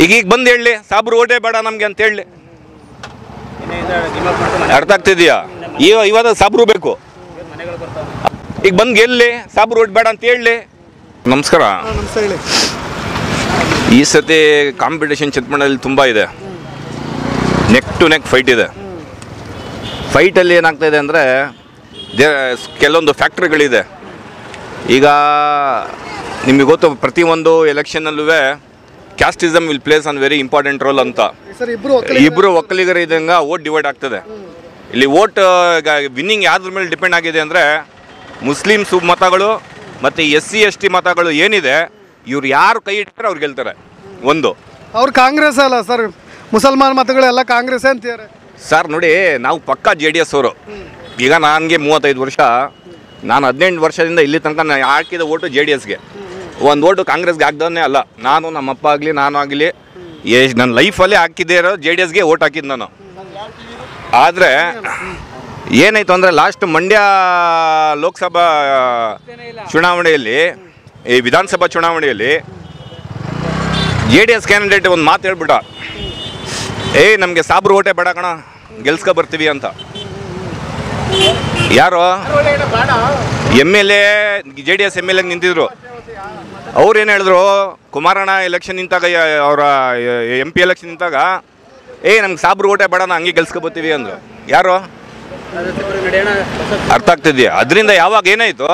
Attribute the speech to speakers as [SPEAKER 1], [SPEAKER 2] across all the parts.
[SPEAKER 1] ಈಗ ಬಂದು ಹೇಳಿ ಸಾಬ್ರು ಓಟೇ ಬೇಡ ನಮಗೆ ಅಂತ ಹೇಳಿ. ಅರ್ಥ ಆಗ್ತಿದೆಯಾ? ಇವಾಗ ಸಾಬ್ರು ಬೇಕು. ಈಗ ಬಂದು ಗೆಲ್ಲಿ ಸಾಬ್ರು ಓಟ್ ಬೇಡ ಅಂತ ಹೇಳಿ. ನಮಸ್ಕಾರ. ಈ ಸತಿ ಕಾಂಪಿಟೇಷನ್ ಚಿತ್ರಮಂಡಲದಲ್ಲಿ ತುಂಬ ಇದೆ. ನೆಕ್ ಟು ನೆಕ್ ಫೈಟ್ ಇದೆ. ಫೈಟಲ್ಲಿ ಏನಾಗ್ತಾಯಿದೆ ಅಂದರೆ ಕೆಲವೊಂದು ಫ್ಯಾಕ್ಟ್ರಿಗಳಿದೆ. ಈಗ ನಿಮಗೆ ಗೊತ್ತು, ಪ್ರತಿಯೊಂದು ಎಲೆಕ್ಷನಲ್ಲೂ casteism will plays an very important role ಅಂತ. ಇಬ್ಬರು ಒಕ್ಕಲಿಗರ ಇದ್ದಂಗೆ ವೋಟ್ ಡಿವೈಡ್ ಆಗ್ತದೆ. ಇಲ್ಲಿ ವೋಟ್ ವಿನ್ನಿಂಗ್ ಯಾವ್ದ್ರ ಮೇಲೆ ಡಿಪೆಂಡ್ ಆಗಿದೆ ಅಂದರೆ ಮುಸ್ಲಿಮ್ಸ್ ಮತಗಳು ಮತ್ತು SC ST ಮತಗಳು ಏನಿದೆ, ಇವ್ರು ಯಾರು ಕೈ ಇಟ್ಟರೆ ಅವ್ರು ಗೆಲ್ತಾರೆ. ಒಂದು
[SPEAKER 2] ಅವ್ರು ಕಾಂಗ್ರೆಸ್ ಅಲ್ಲ ಸರ್, ಮುಸಲ್ಮಾನ್ ಮತಗಳೆಲ್ಲ ಕಾಂಗ್ರೆಸ್ ಅಂತಾರೆ
[SPEAKER 1] ಸರ್. ನೋಡಿ, ನಾವು ಪಕ್ಕಾ JDS ಅವರು. ಈಗ ನನಗೆ 35 ವರ್ಷ, ನಾನು 18 ವರ್ಷದಿಂದ ಇಲ್ಲಿ ತನಕ ನಾನು ಹಾಕಿದ ಓಟು JDSಗೆ. ಒಂದು ಓಟು ಕಾಂಗ್ರೆಸ್ಗೆ ಹಾಕ್ದವನ್ನೇ ಅಲ್ಲ. ನಾನು ನಮ್ಮಪ್ಪ ಆಗಲಿ ನಾನು ಆಗಲಿ ನನ್ನ ಲೈಫಲ್ಲೇ ಹಾಕಿದ್ದೇ ಇರೋ JDSಗೆ ಓಟ್ ಹಾಕಿದ್ದು ನಾನು. ಆದರೆ ಏನಾಯಿತು ಅಂದರೆ ಲಾಸ್ಟ್ ಮಂಡ್ಯ ಲೋಕಸಭಾ ಚುನಾವಣೆಯಲ್ಲಿ, ಈ ವಿಧಾನಸಭಾ ಚುನಾವಣೆಯಲ್ಲಿ JDS ಕ್ಯಾಂಡಿಡೇಟ್ ಒಂದು ಮಾತು ಹೇಳ್ಬಿಟ್ಟ, ನಮಗೆ ಸಾಬ್ರು ಓಟೇ ಬೇಡ ಕಣ, ಗೆಲ್ಸ್ಕೊ ಬರ್ತೀವಿ ಅಂತ. ಯಾರು MLA JDS MLA ನಿಂತಿದ್ರು. ಅವ್ರೇನು ಹೇಳಿದ್ರು, ಕುಮಾರಣ್ಣ ಎಲೆಕ್ಷನ್ ನಿಂತಾಗ, ಅವರ MP ಎಲೆಕ್ಷನ್ ನಿಂತಾಗ ನಮ್ಗೆ ಸಾಬ್ರು ಓಟೇ ಬೇಡ, ಹಂಗೆ ಗೆಲ್ಸ್ಕೊ ಬರ್ತೀವಿ ಅಂದರು. ಯಾರು? ಅರ್ಥ ಆಗ್ತಿದೆಯಾ? ಅದರಿಂದ ಯಾವಾಗ ಏನಾಯಿತು,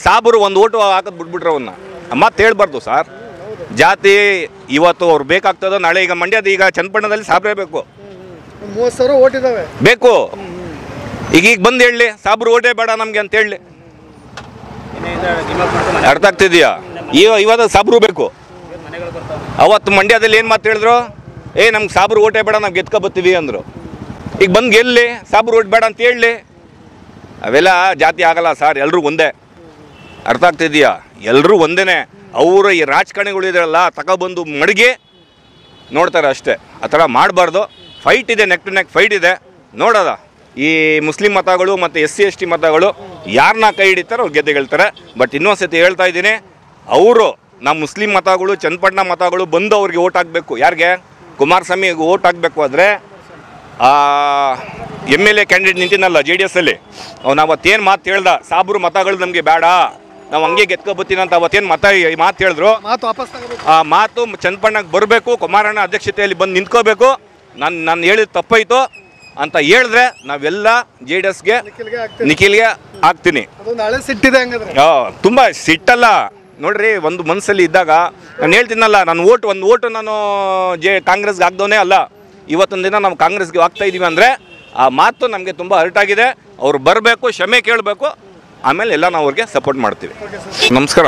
[SPEAKER 1] ಸಾಬ್ರು ಒಂದು ಓಟು ಹಾಕೋದು ಬಿಟ್ಬಿಟ್ರೆ ಅವನ್ನ ಮತ್ತೆ ಹೇಳ್ಬಾರ್ದು ಸರ್. ಜಾತಿ ಇವತ್ತು ಅವ್ರು ಬೇಕಾಗ್ತದೋ ನಾಳೆ. ಈಗ ಮಂಡ್ಯದ ಈಗ ಚನ್ನಪಟ್ಟಣದಲ್ಲಿ ಸಾಬ್ರೇ ಬೇಕು,
[SPEAKER 2] 30,000 ಓಟ್ ಇದಾವೆ
[SPEAKER 1] ಬೇಕು. ಈಗ ಬಂದು ಹೇಳಿ ಸಾಬ್ರು ಓಟೇ ಬೇಡ ನಮಗೆ ಅಂತ ಹೇಳಿ. ಅರ್ಥ ಆಗ್ತಿದೆಯಾ? ಇವಾಗ ಸಾಬ್ರು ಬೇಕು. ಅವತ್ತು ಮಂಡ್ಯದಲ್ಲಿ ಏನು ಮಾತು ಹೇಳಿದ್ರು, ನಮ್ಗೆ ಸಾಬ್ರು ಓಟೇ ಬೇಡ, ನಾವು ಗೆದ್ಕೊ ಬರ್ತೀವಿ ಅಂದರು. ಈಗ ಬಂದು ಗೆಲ್ಲಿ ಸಾಬ್ರು ಓಟ್ ಬೇಡ ಅಂತ ಹೇಳಿ. ಅವೆಲ್ಲ ಜಾತಿ ಆಗಲ್ಲ ಸರ್, ಎಲ್ಲರೂ ಒಂದೇ. ಅರ್ಥ ಆಗ್ತಿದೆಯಾ? ಎಲ್ಲರೂ ಒಂದೇ. ಅವರು ಈ ರಾಜಕಾರಣಿಗಳು ಇದಾರಲ್ಲ, ತಗೊಬಂದು ಮಡಗಿ ನೋಡ್ತಾರೆ ಅಷ್ಟೇ. ಆ ಥರ ಮಾಡಬಾರ್ದು. ಫೈಟ್ ಇದೆ, ನೆಕ್ ಟು ನೆಕ್ ಫೈಟ್ ಇದೆ. ನೋಡೋದ ಈ ಮುಸ್ಲಿಂ ಮತಗಳು ಮತ್ತು SC ST ಮತಗಳು ಯಾರನ್ನ ಕೈ ಹಿಡಿತಾರೆ ಅವ್ರು ಗೆದ್ದು ಗೆಲ್ತಾರೆ. ಬಟ್ ಇನ್ನೊಂದು ಸತಿ ಹೇಳ್ತಾ ಇದ್ದೀನಿ, ಅವರು ನಮ್ಮ ಮುಸ್ಲಿಂ ಮತಗಳು, ಚನ್ನಪಟ್ಟಣ ಮತಗಳು ಬಂದು ಅವ್ರಿಗೆ ಓಟ್ ಹಾಕಬೇಕು. ಯಾರಿಗೆ? ಕುಮಾರಸ್ವಾಮಿಗೆ ಓಟ್ ಹಾಕಬೇಕು. ಆದರೆ MLA ಕ್ಯಾಂಡಿಡೇಟ್ ನಿಂತಿನಲ್ಲ JDSಲ್ಲಿ, ಅವ್ನು ಅವತ್ತೇನು ಮಾತು ಹೇಳ್ದ, ಸಾಬ್ರು ಮತಗಳು ನಮಗೆ ಬೇಡ, ನಾವು ಹಂಗೆ ಗೆದ್ಕೊಬತ್ತೀನಿ ಅಂತ ಅವತ್ತೇನು ಮಾತು ಹೇಳಿದ್ರು, ಆ ಮಾತು ಚನ್ನಪಟ್ಟಣಕ್ಕೆ ಬರಬೇಕು. ಕುಮಾರಣ್ಣ ಅಧ್ಯಕ್ಷತೆಯಲ್ಲಿ ಬಂದು ನಿಂತ್ಕೋಬೇಕು. ನಾನು ಹೇಳಿದ ತಪ್ಪಾಯಿತು ಅಂತ ಹೇಳಿದ್ರೆ ನಾವೆಲ್ಲ JDSಗೆ ನಿಖಿಲ್ಗೆ ಹಾಕ್ತೀನಿ. ತುಂಬ ಸಿಟ್ಟಲ್ಲ ನೋಡ್ರಿ. ಒಂದು ಮನಸ್ಸಲ್ಲಿ ಇದ್ದಾಗ ನಾನು ಹೇಳ್ತೀನಲ್ಲ, ಒಂದು ಓಟು ನಾನು ಕಾಂಗ್ರೆಸ್ಗೆ ಹಾಕ್ದವನೇ ಅಲ್ಲ. ಇವತ್ತೊಂದು ದಿನ ನಾವು ಕಾಂಗ್ರೆಸ್ಗೆ ಹಾಕ್ತಾ ಇದ್ದೀವಿ ಅಂದರೆ ಆ ಮಾತು ನಮಗೆ ತುಂಬ ಹರ್ಟ್ ಆಗಿದೆ. ಅವ್ರು ಬರಬೇಕು, ಕ್ಷಮೆ ಕೇಳಬೇಕು, ಆಮೇಲೆ ಎಲ್ಲ ನಾವು ಅವ್ರಿಗೆ ಸಪೋರ್ಟ್ ಮಾಡ್ತೀವಿ. ನಮಸ್ಕಾರ.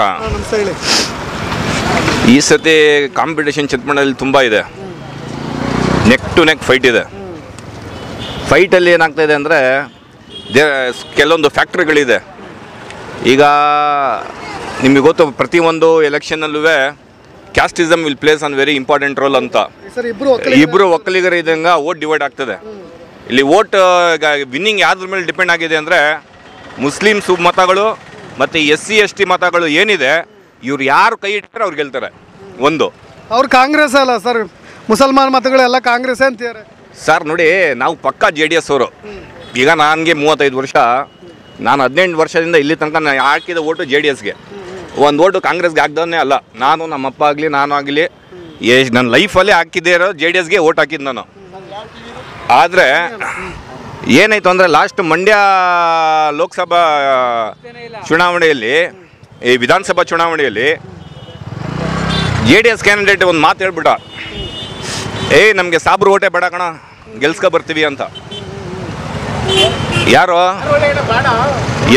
[SPEAKER 1] ಈ ಸತಿ ಕಾಂಪಿಟೇಷನ್ ಚಿತ್ರಮಂಡಲದಲ್ಲಿ ತುಂಬ ಇದೆ. ನೆಕ್ ಟು ನೆಕ್ ಫೈಟ್ ಇದೆ. ಫೈಟಲ್ಲಿ ಏನಾಗ್ತಾಯಿದೆ ಅಂದರೆ ಕೆಲವೊಂದು ಫ್ಯಾಕ್ಟ್ರಿಗಳಿದೆ. ಈಗ ನಿಮಗೆ ಗೊತ್ತು, ಪ್ರತಿಯೊಂದು ಎಲೆಕ್ಷನಲ್ಲೂ casteism will plays an very important role ಅಂತ. ಇಬ್ಬರು ಒಕ್ಕಲಿಗರ ಇದ್ದಂಗೆ ವೋಟ್ ಡಿವೈಡ್ ಆಗ್ತದೆ. ಇಲ್ಲಿ ವೋಟ್ ವಿನ್ನಿಂಗ್ ಯಾವ್ದ್ರ ಮೇಲೆ ಡಿಪೆಂಡ್ ಆಗಿದೆ ಅಂದರೆ ಮುಸ್ಲಿಮ್ಸ್ ಮತಗಳು ಮತ್ತು SC ST ಮತಗಳು ಏನಿದೆ, ಇವ್ರು ಯಾರು ಕೈ ಇಟ್ಟರೆ ಅವ್ರು ಗೆಲ್ತಾರೆ. ಒಂದು
[SPEAKER 2] ಅವ್ರು ಕಾಂಗ್ರೆಸ್ ಅಲ್ಲ ಸರ್, ಮುಸಲ್ಮಾನ್ ಮತಗಳೆಲ್ಲ ಕಾಂಗ್ರೆಸ್ ಅಂತಾರೆ
[SPEAKER 1] ಸರ್. ನೋಡಿ, ನಾವು ಪಕ್ಕಾ JDS ಅವರು. ಈಗ ನನಗೆ 35 ವರ್ಷ, ನಾನು 18 ವರ್ಷದಿಂದ ಇಲ್ಲಿ ತನಕ ನಾನು ಹಾಕಿದ ಓಟು JDSಗೆ. ಒಂದು ಓಟು ಕಾಂಗ್ರೆಸ್ಗೆ ಹಾಕ್ದವನ್ನೇ ಅಲ್ಲ. ನಾನು ನಮ್ಮಪ್ಪ ಆಗಲಿ ನಾನು ಆಗಲಿ ನನ್ನ ಲೈಫಲ್ಲೇ ಹಾಕಿದ್ದೇ ಇರೋ JDSಗೆ ಓಟ್ ಹಾಕಿದ್ದು ನಾನು. ಆದರೆ ಏನಾಯಿತು ಅಂದರೆ ಲಾಸ್ಟ್ ಮಂಡ್ಯ ಲೋಕಸಭಾ ಚುನಾವಣೆಯಲ್ಲಿ, ಈ ವಿಧಾನಸಭಾ ಚುನಾವಣೆಯಲ್ಲಿ JDS ಕ್ಯಾಂಡಿಡೇಟ್ ಒಂದು ಮಾತು ಹೇಳ್ಬಿಟ್ಟ, ನಮಗೆ ಸಾಬ್ರು ಓಟೇ ಬೇಡ ಕಣ, ಗೆಲ್ಸ್ಕೊ ಬರ್ತೀವಿ ಅಂತ. ಯಾರು?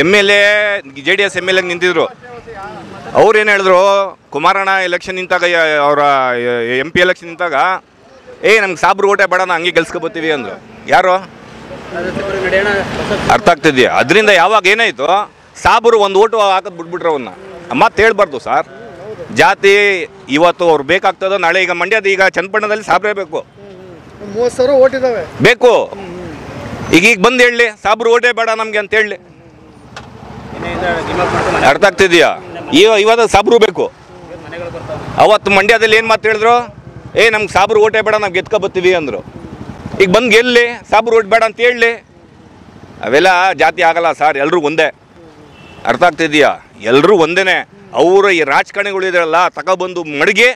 [SPEAKER 1] MLA JDS MLA ನಿಂತಿದ್ರು. ಅವ್ರೇನು ಹೇಳಿದ್ರು, ಕುಮಾರಣ್ಣ ಎಲೆಕ್ಷನ್ ನಿಂತಾಗ, ಅವರ MP ಎಲೆಕ್ಷನ್ ನಿಂತಾಗ ನಮ್ಗೆ ಸಾಬ್ರು ಓಟೇ ಬೇಡ, ಹಂಗೆ ಗೆಲ್ಸ್ಕೊ ಬರ್ತೀವಿ ಅಂದರು. ಯಾರು? ಅರ್ಥ ಆಗ್ತಿದೆಯಾ? ಅದರಿಂದ ಯಾವಾಗ ಏನಾಯಿತು, ಸಾಬ್ರು ಒಂದು ಓಟು ಹಾಕೋದು ಬಿಟ್ಬಿಟ್ರೆ ಅವನ್ನ ಮತ್ತೆ ಹೇಳ್ಬಾರ್ದು ಸರ್. ಜಾತಿ ಇವತ್ತು ಅವ್ರು ಬೇಕಾಗ್ತದೋ ನಾಳೆ. ಈಗ ಮಂಡ್ಯದ ಈಗ ಚನ್ನಪಟ್ಟಣದಲ್ಲಿ ಸಾಬ್ರೇ ಬೇಕು,
[SPEAKER 2] 30,000 ಓಟ್ ಇದಾವೆ
[SPEAKER 1] ಬೇಕು. ಈಗ ಬಂದು ಹೇಳಿ ಸಾಬ್ರು ಓಟೇ ಬೇಡ ನಮಗೆ ಅಂತ ಹೇಳಿ. ಅರ್ಥ ಆಗ್ತಿದೆಯಾ? ಇವಾಗ ಸಾಬ್ರು ಬೇಕು. ಅವತ್ತು ಮಂಡ್ಯದಲ್ಲಿ ಏನು ಮಾತು ಹೇಳಿದ್ರು, ನಮ್ಗೆ ಸಾಬ್ರು ಓಟೇ ಬೇಡ ನಾವು ಗೆದ್ಕೊ ಬರ್ತೀವಿ ಅಂದರು. ಈಗ ಬಂದು ಗೆಲ್ಲಿ ಸಾಬ್ರು ಓಟ್ ಬೇಡ ಅಂತ ಹೇಳಿ. ಅವೆಲ್ಲ ಜಾತಿ ಆಗಲ್ಲ ಸರ್, ಎಲ್ಲರೂ ಒಂದೇ. ಅರ್ಥ ಆಗ್ತಿದೆಯಾ? ಎಲ್ಲರೂ ಒಂದೇ. ಅವರು ಈ ರಾಜಕಾರಣಿಗಳು ಇದಾರಲ್ಲ ತಗೊಬಂದು ಮಡಗಿ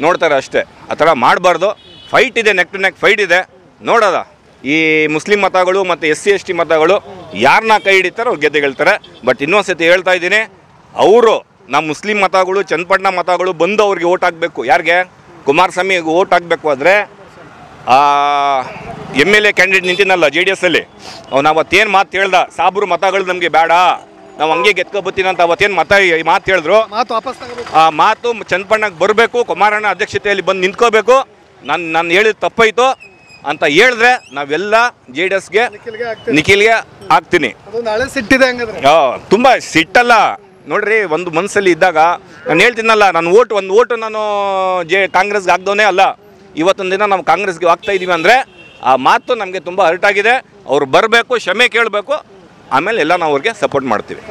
[SPEAKER 1] ನೋಡ್ತಾರೆ ಅಷ್ಟೇ. ಆ ಥರ ಮಾಡಬಾರ್ದು. ಫೈಟ್ ಇದೆ, ನೆಕ್ ಟು ನೆಕ್ ಫೈಟ್ ಇದೆ. ನೋಡೋದ ಈ ಮುಸ್ಲಿಂ ಮತಗಳು ಮತ್ತು SC ST ಮತಗಳು ಯಾರನ್ನ ಕೈ ಹಿಡಿತಾರೋ ಅವ್ರು ಗೆದ್ದುಗೆಳ್ತಾರೆ. ಬಟ್ ಇನ್ನೊಂದು ಸತಿ ಹೇಳ್ತಾ ಇದ್ದೀನಿ, ಅವರು ನಮ್ಮ ಮುಸ್ಲಿಂ ಮತಗಳು ಚನ್ನಪಟ್ಟಣ ಮತಗಳು ಬಂದು ಅವ್ರಿಗೆ ಓಟ್ ಹಾಕಬೇಕು. ಯಾರಿಗೆ? ಕುಮಾರಸ್ವಾಮಿಗೆ ಓಟ್ ಹಾಕಬೇಕು. ಆದರೆ MLA ಕ್ಯಾಂಡಿಡೇಟ್ ನಿಂತಿನಲ್ಲ JDS ಅಲ್ಲಿ, ಅವ್ನು ಅವತ್ತೇನು ಮಾತು ಹೇಳ್ದ, ಸಾಬ್ರು ಮತಗಳು ನಮಗೆ ಬೇಡ, ನಾವು ಹಂಗೆ ಗೆದ್ಕೊಬತ್ತೀನಿ ಅಂತ ಅವತ್ತೇನು ಮಾತು ಹೇಳಿದ್ರು. ಆ ಮಾತು ಚನ್ನಪಟ್ಟಣಕ್ಕೆ ಬರಬೇಕು, ಕುಮಾರಣ್ಣ ಅಧ್ಯಕ್ಷತೆಯಲ್ಲಿ ಬಂದು ನಿಂತ್ಕೋಬೇಕು. ನಾನು ಹೇಳಿದ ತಪ್ಪಾಯಿತು ಅಂತ ಹೇಳಿದ್ರೆ ನಾವೆಲ್ಲ JDSಗೆ ನಿಖಿಲ್ಗೆ ಹಾಕ್ತೀನಿ. ತುಂಬ ಸಿಟ್ಟಲ್ಲ ನೋಡ್ರಿ. ಒಂದು ಮನಸ್ಸಲ್ಲಿ ಇದ್ದಾಗ ನಾನು ಹೇಳ್ತೀನಲ್ಲ, ಒಂದು ಓಟು ನಾನು ಕಾಂಗ್ರೆಸ್ಗೆ ಹಾಕ್ದವನೇ ಅಲ್ಲ. ಇವತ್ತೊಂದು ದಿನ ನಾವು ಕಾಂಗ್ರೆಸ್ಗೆ ಹಾಕ್ತಾ ಇದ್ದೀವಿ ಅಂದರೆ ಆ ಮಾತು ನಮಗೆ ತುಂಬ ಹರ್ಟ್ ಆಗಿದೆ. ಅವ್ರು ಬರಬೇಕು, ಕ್ಷಮೆ ಕೇಳಬೇಕು, ಆಮೇಲೆ ಎಲ್ಲ ನಾವು ಅವ್ರಿಗೆ ಸಪೋರ್ಟ್ ಮಾಡ್ತೀವಿ.